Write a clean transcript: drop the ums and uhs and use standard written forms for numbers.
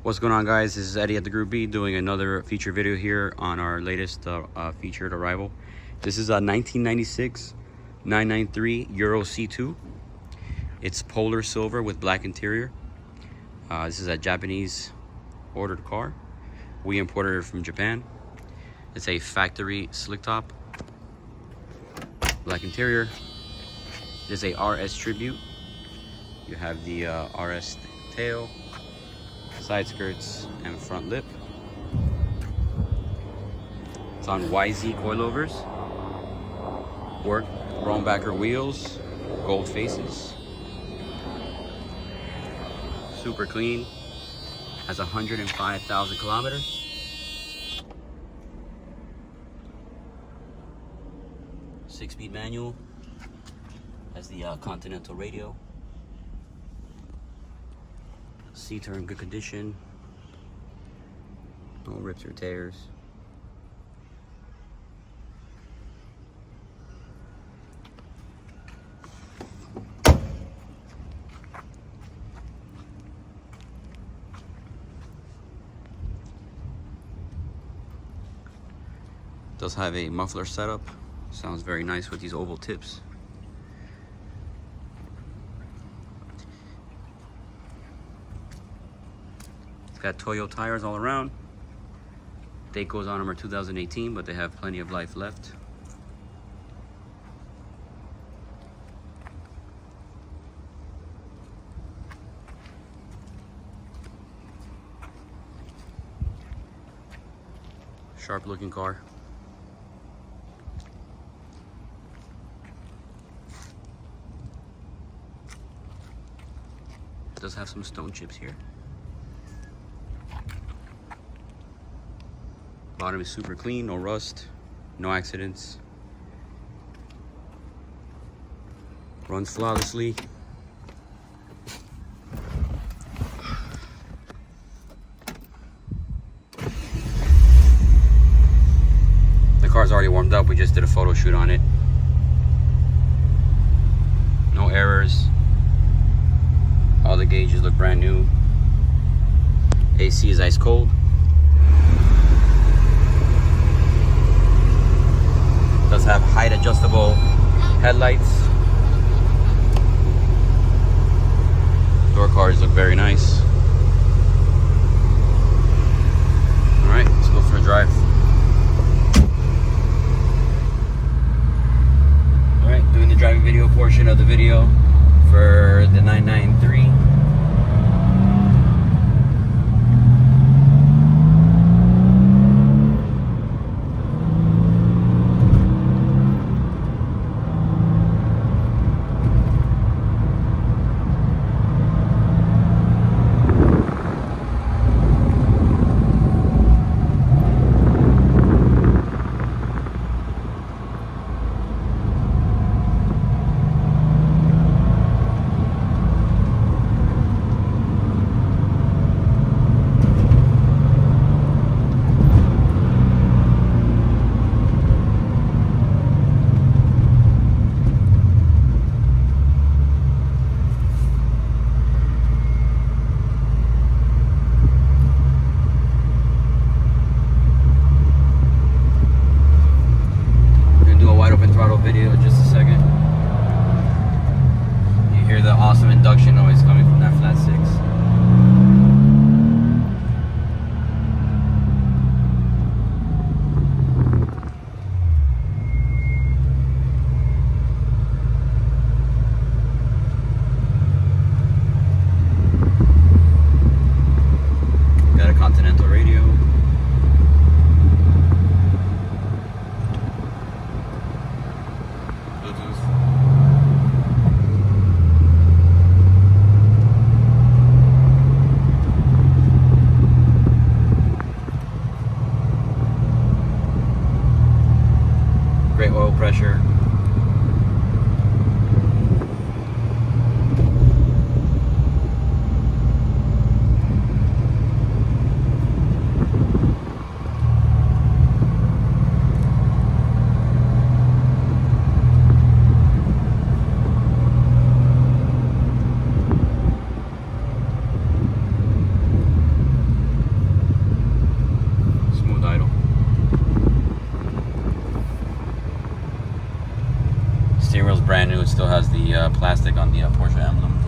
What's going on, guys? This is Eddie at the Group B doing another feature video here on our latest featured arrival. This is a 1996 993 Euro C2. It's polar silver with black interior. This is a Japanese ordered car. We imported it from Japan. It's a factory slick top, black interior. It is a RS Tribute. You have the RS tail, side skirts, and front lip. It's on YZ coilovers. Work Rohnbacher wheels, gold faces. Super clean. Has 105,000 kilometers. Six-speed manual. Has the Continental radio. Seats are in good condition. No rips or tears. Does have a muffler setup. Sounds very nice with these oval tips. It's got Toyo tires all around. Date goes on them are 2018, but they have plenty of life left. Sharp looking car. It does have some stone chips here. Bottom is super clean, no rust, no accidents. Runs flawlessly. The car's already warmed up. We just did a photo shoot on it. No errors. All the gauges look brand new. AC is ice cold. Does have height adjustable headlights. Door cards look very nice. All right, let's go for a drive. All right, doing the driving video portion of the video for the 993. the plastic on the Porsche emblem.